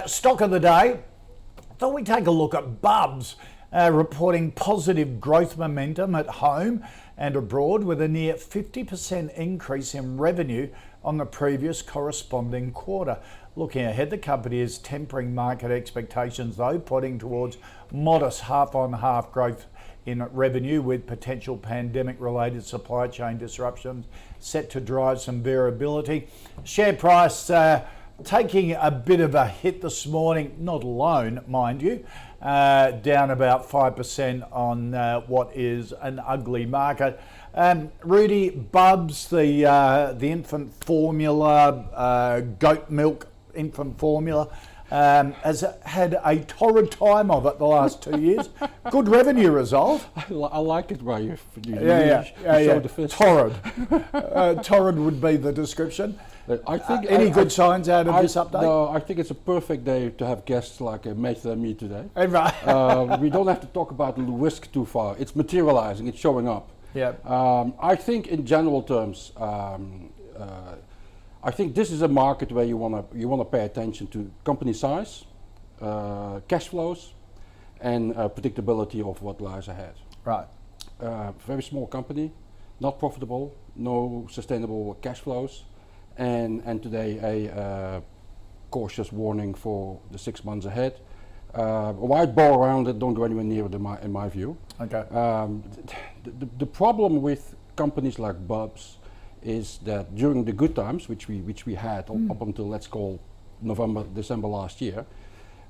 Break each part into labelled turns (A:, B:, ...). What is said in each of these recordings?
A: Stock of the day. Thought we'd take a look at Bubs, reporting positive growth momentum at home and abroad with a near 50% increase in revenue on the previous corresponding quarter. Looking ahead, the company is tempering market expectations though, pointing towards modest half-on-half growth in revenue with potential pandemic-related supply chain disruptions set to drive some variability. Share price taking a bit of a hit this morning, not alone, mind you, down about 5% on what is an ugly market. Rudi, Bubs, the infant formula, goat milk infant formula, has had a torrid time of it the last 2 years. Good revenue result.
B: I like it where you
A: show the fist. Torrid. Torrid would be the description.
B: I think
A: any good signs out of this update?
B: No, I think it's a perfect day to have guests like Mathan and me today.
A: Right.
B: We don't have to talk about the risk too far. It's materializing, it's showing up.
A: Yeah.
B: I think in general terms, I think this is a market where you wanna pay attention to company size, cash flows, and predictability of what lies ahead.
A: Right.
B: Very small company, not profitable, no sustainable cash flows, and today a cautious warning for the 6 months ahead. A white ball around it, don't go anywhere near it in my view.
A: Okay.
B: The problem with companies like Bubs is that during the good times, which we had up until, let's call, November, December last year,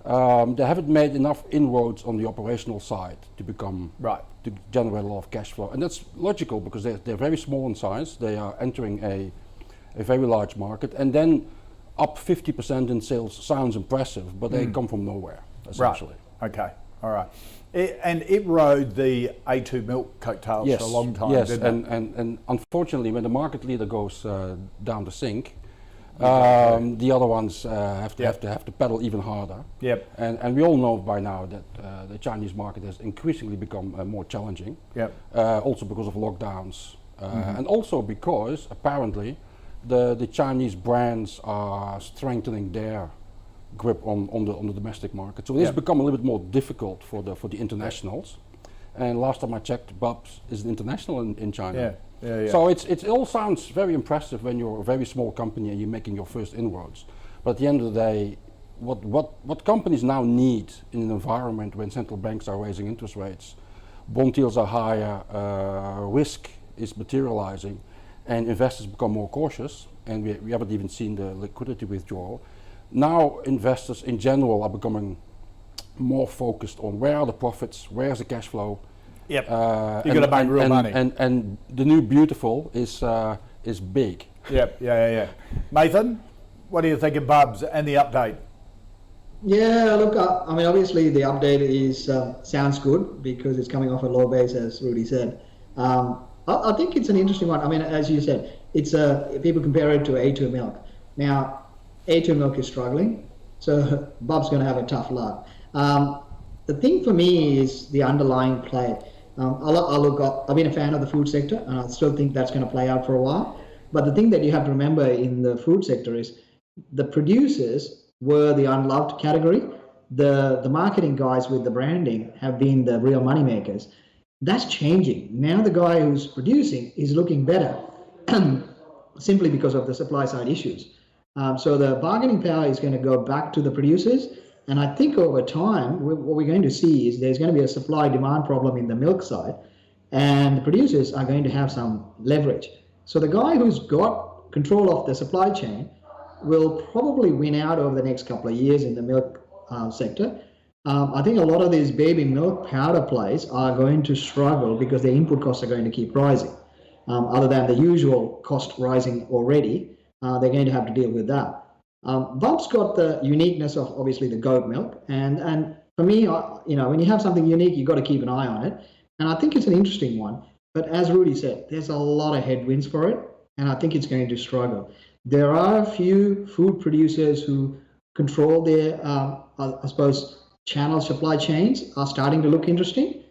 B: they haven't made enough inroads on the operational side to to generate a lot of cash flow. And that's logical because they're very small in size. They are entering a very large market, and then up 50% in sales sounds impressive, but they come from nowhere, essentially.
A: Right. Okay, all right. It rode the A2 milk coattails for a long time, didn't it?
B: And unfortunately, when the market leader goes down the sink, the other ones have to pedal even harder.
A: Yep.
B: And we all know by now that the Chinese market has increasingly become more challenging.
A: Yep.
B: Also because of lockdowns, and also because apparently the Chinese brands are strengthening their grip on the domestic market. So this has become a little bit more difficult for the internationals. And last time I checked, Bubs is an international in China.
A: Yeah.
B: So it all sounds very impressive when you're a very small company and you're making your first inroads. But at the end of the day, what companies now need in an environment when central banks are raising interest rates, bond yields are higher, risk is materializing, and investors become more cautious, and we haven't even seen the liquidity withdrawal. Now investors in general are becoming more focused on where are the profits, where's the cash flow.
A: Yep. You're going to make real money.
B: And the new beautiful is big.
A: Yep. Yeah. Mathan, what do you think of Bubs and the update?
C: Yeah, look, I mean, obviously the update is sounds good because it's coming off a low base, as Rudi said. I think it's an interesting one. I mean, as you said, it's people compare it to A2 milk. Now, A2 milk is struggling, so Bub's going to have a tough luck. The thing for me is the underlying play. I've been a fan of the food sector, and I still think that's going to play out for a while. But the thing that you have to remember in the food sector is the producers were the unloved category. The marketing guys with the branding have been the real money makers. That's changing. Now the guy who's producing is looking better simply because of the supply side issues. So the bargaining power is going to go back to the producers. And I think over time, what we're going to see is there's going to be a supply-demand problem in the milk side, and the producers are going to have some leverage. So the guy who's got control of the supply chain will probably win out over the next couple of years in the milk sector. I think a lot of these baby milk powder plays are going to struggle because their input costs are going to keep rising. Other than the usual cost rising already, they're going to have to deal with that. Bubs got the uniqueness of obviously the goat milk, and for me, when you have something unique, you've got to keep an eye on it. And I think it's an interesting one. But as Rudi said, there's a lot of headwinds for it, and I think it's going to struggle. There are a few food producers who control their, I suppose, channel supply chains are starting to look interesting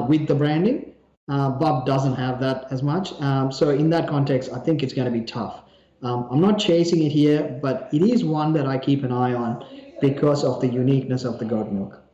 C: with the branding. Bub doesn't have that as much. So in that context, I think it's going to be tough. I'm not chasing it here, but it is one that I keep an eye on because of the uniqueness of the goat milk.